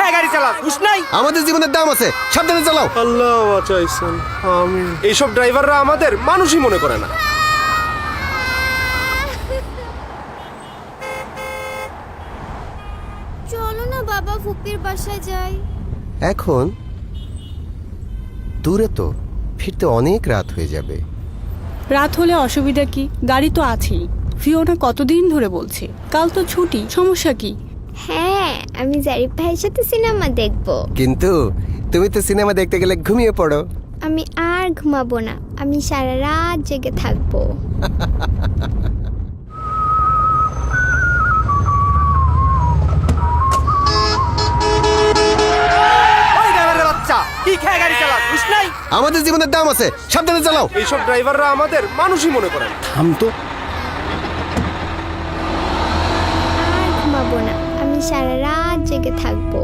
খেয়ে গাড়ি চালাস বুঝ নাই? আমাদের জীবনের দাম আছে, সাবধানে চালাও। আল্লাহ বাঁচাইছেন। আমি এইসব ড্রাইভাররা আমাদের মানুষই মনে করে না। চলো না বাবা, ফুপির বাসায় যাই। এখন দূরে তো, ফিরতে অনেক রাত হয়ে যাবে। রাত হলে অসুবিধা কি, গাড়ি তো আছেই। ফিওনা কতদিন ধরে বলছে কাল তো ছুটি, সমস্যা কি? হ্যাঁ, আমি জারিফ ভাইয়ের সাথে সিনেমা দেখবো। কিন্তু তুমি তো সিনেমা দেখতে গেলে ঘুমিয়ে পড়ো। আমি আর ঘুমাবো না, আমি সারা রাত জেগে থাকবো। ওই ড্রাইভারের বাচ্চা, কি খেয়ে গাড়ি চালাস বুঝ নাই? আমাদের জীবনের দাম আছে, সাবধানে চালাও। এইসব ড্রাইভাররা আমাদের মানুষই মনে করে না। থাম তো। আর ঘুমাবো না, আমি সারা রাত জেগে থাকবো।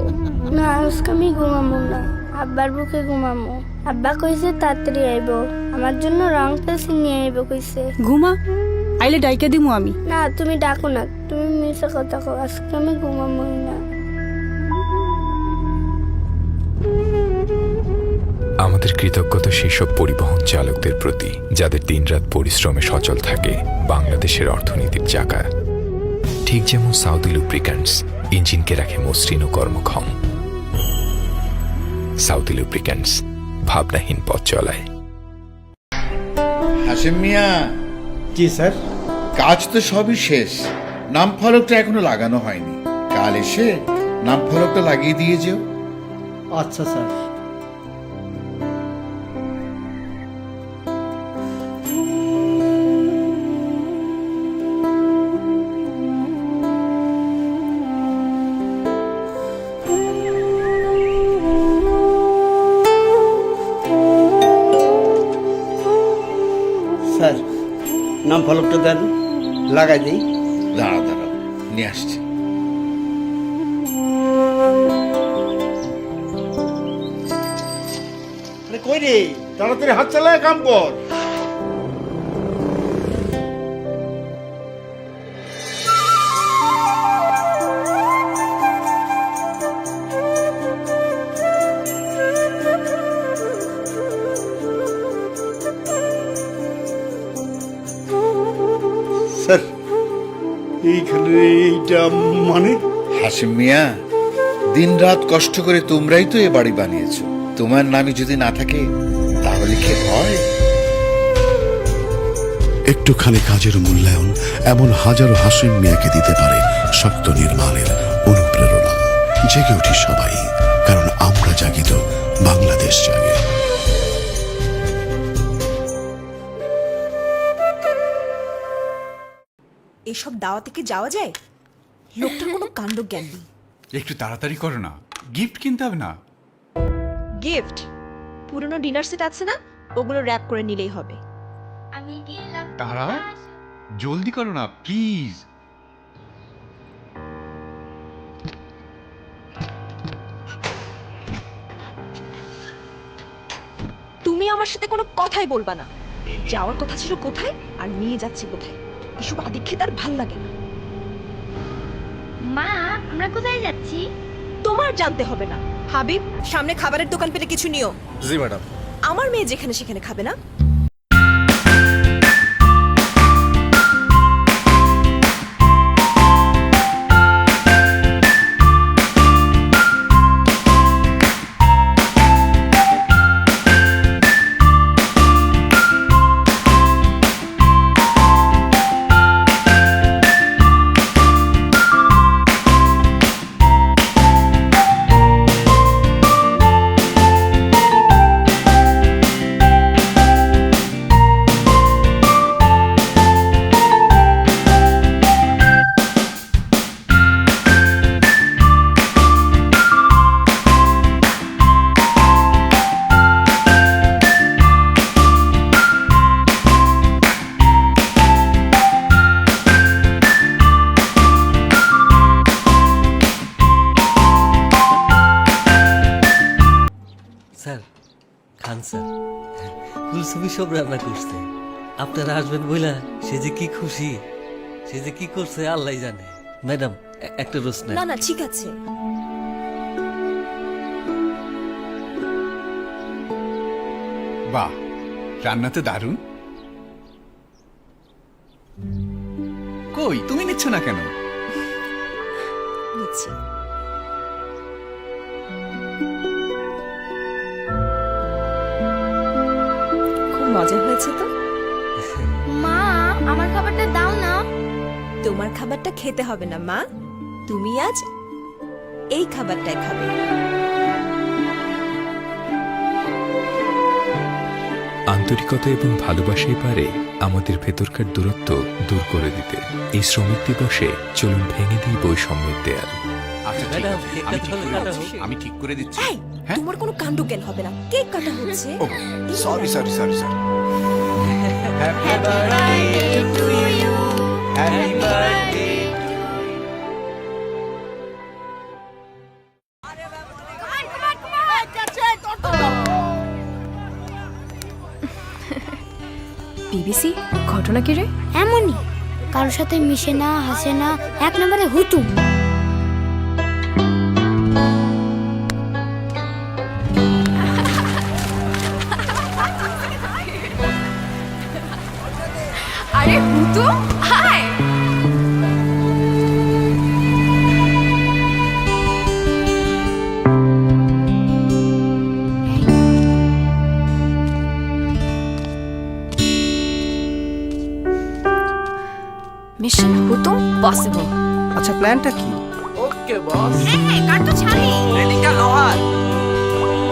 না, আজকে আমি ঘুমাবো না, আব্বার বুকে ঘুমাবো। আব্বা কইছে তাড়াতাড়ি আইব, আমার জন্য রং পেন্সিল নিয়ে আইব কইছে। ঘুমা, আইলে ডাইকা দিমু আমি। না, তুমি ডাকো না, তুমি মিশে কথা কও, আজকে আমি ঘুমাবোই না। আমাদের কৃতজ্ঞতা সেসব পরিবহন চালকদের প্রতি যাদের দিনরাত পরিশ্রমে সচল থাকে বাংলাদেশের অর্থনীতির চাকা। ঠিক যেমন সাউদি লুব্রিক্যান্টস ইঞ্জিনকে রাখে মসৃণ ও কর্মক্ষম। সাউদি লুব্রিক্যান্টস, ভাবনাহীন পথ চলায়। হাশেম মিয়া, জি স্যার। কাজ তো সবই শেষ, নাম ফলকটা এখনো লাগানো হয়নি। কাল এসে নাম ফলকটা লাগিয়ে দিয়ে যেও। আচ্ছা স্যার। স্যার, নাম ফলকটা দেন, লাগাই দিই। দাঁড়াও দাঁড়াও, নিয়ে আসছি। কই রে, তাড়াতাড়ি হাত চালায় কাম কর। স্যার, এইখানে এইটা মানে? হাশেম মিয়া, দিন রাত কষ্ট করে তোমরাই তো এ বাড়ি বানিয়েছো। তোমার নামই যদি না থাকে তাহলে কি হয়? একটুখানি কাজের মূল্যায়ন এমন হাজারো হাসিম মিয়াকে দিতে পারে শক্ত নির্মাণের অনুপ্রেরণা। জেগে উঠি সবাই, কারণ আমরা জাগি তো বাংলাদেশ জাগে। এসব দাওয়াতে কি যাওয়া যায়? লোকটার কোনো কাণ্ড জ্ঞান নেই। একটু তাড়াতাড়ি করো না, গিফট কিনতে হবে না। গিফট? পুরনো ডিনার সেট আছে না, ওগুলো র‍্যাপ করে নিলেই হবে। দাঁড়াও, জলদি করো না প্লিজ। তুমি আমার সাথে কোনো কথাই বলবা না। যাওয়ার কথা ছিল কোথায় আর নিয়ে যাচ্ছি কোথায়, এসব আদিক্ষেত আর ভাল লাগে না। মা, আমরা কোথায় যাচ্ছি? তোমার জানতে হবে না। হাবিব, সামনে খাবারের দোকান পেলে কিছু নিও। জি ম্যাডাম। আমার মেয়ে যেখানে সেখানে খাবে না। স্যার, খান স্যার, কুলসুমি সব রান্না করছে। আপনারা আসবেন বইলা সে যে কি খুশি, সে যে কি করছে আল্লাহ জানে। ম্যাডাম, একটা রোস্ট না না, ঠিক আছে। বাহ, রান্না তো দারুণ। কই, তুমি নিচ্ছ না কেন? নিচ্ছি। খুব মজা হয়েছে তো। মা, আমার খাবারটা দাও না। তোমার খাবারটা খেতে হবে না মা, তুমি আজ এই খাবারটাই খাবে। আন্তরিকতা এবং ভালোবাসাই পারে আমাদের ভেতরকার দূরত্ব দূর করে দিতে। এই শ্রমিক দিবসে চলুন ভেঙে দিই বৈষম্যের দেয়াল। আচ্ছা ঠিক ম্যাডাম, আছে, কেকটা আমি ঠিক তাহলে করে কাটা দিচ্ছি, হোক। আমি ঠিক করে দিচ্ছি। এই, হ্যাঁ? তোমার কোনো কাণ্ডজ্ঞান হবে না, কেক কাটা হচ্ছে। Oh sorry sorry sorry sorry. Happy birthday to you, happy birthday. BBC, ঘটনা কি রে? এমনই কারোর সাথে মিশে না, হাসে না, এক নম্বরে হুতুম। আরে Hutu, hi. Mission Hutu possible. আচ্ছা, প্ল্যানটা কি? কাট তো ছাড়ি। রেলিংটা লোহার।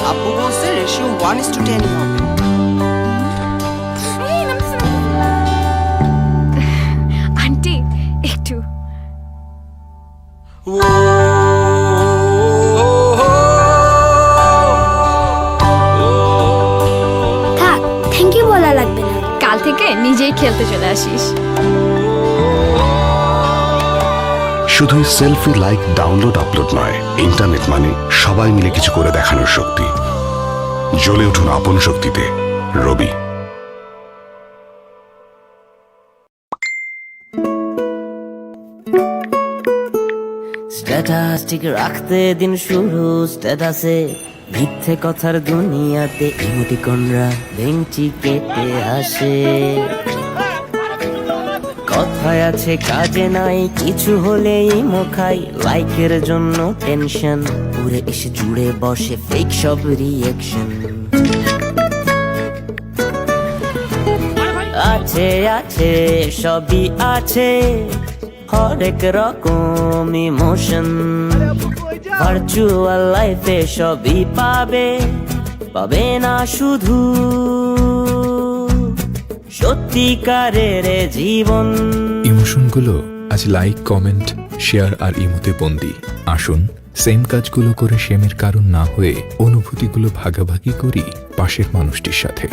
আব্বু বলছে রেশিও 1:10 হবে। আন্টি একটু। থাক, থ্যাংক ইউ বলা লাগবে না। কাল থেকে নিজেই খেলতে চলে আসিস। শুধুই সেলফি, লাইক, ডাউনলোড, আপলোড নয়, ইন্টারনেট মানে সবাই মিলে কিছু করে দেখানোর শক্তি। জ্বলে উঠুন আপন শক্তিতে। রবি। স্ট্যাটাস ঠিক রাখতে দিন শুরু স্ট্যাটাসে, মিথ্যে কথার দুনিয়াতে ইমোটিকনরা বেঞ্চি কেটে আসে। কথায় আছে কাজে নাই, কিছু হলেই মুখাই, লাইকের জন্য টেনশন, উড়ে এসে জুড়ে বসে ফেক সব রিয়েকশন। আছে আছে সবই আছে, হরেক রকম ইমোশন, ভার্চুয়াল লাইফে সবই পাবে, পাবে না শুধু সত্যিকারের জীবন। ইমোশনগুলো আজ লাইক, কমেন্ট, শেয়ার আর ইমোতে বন্দি। আসুন সেম কাজগুলো করে সেমের কারণ না হয়ে অনুভূতিগুলো ভাগাভাগি করি পাশের মানুষটির সাথে।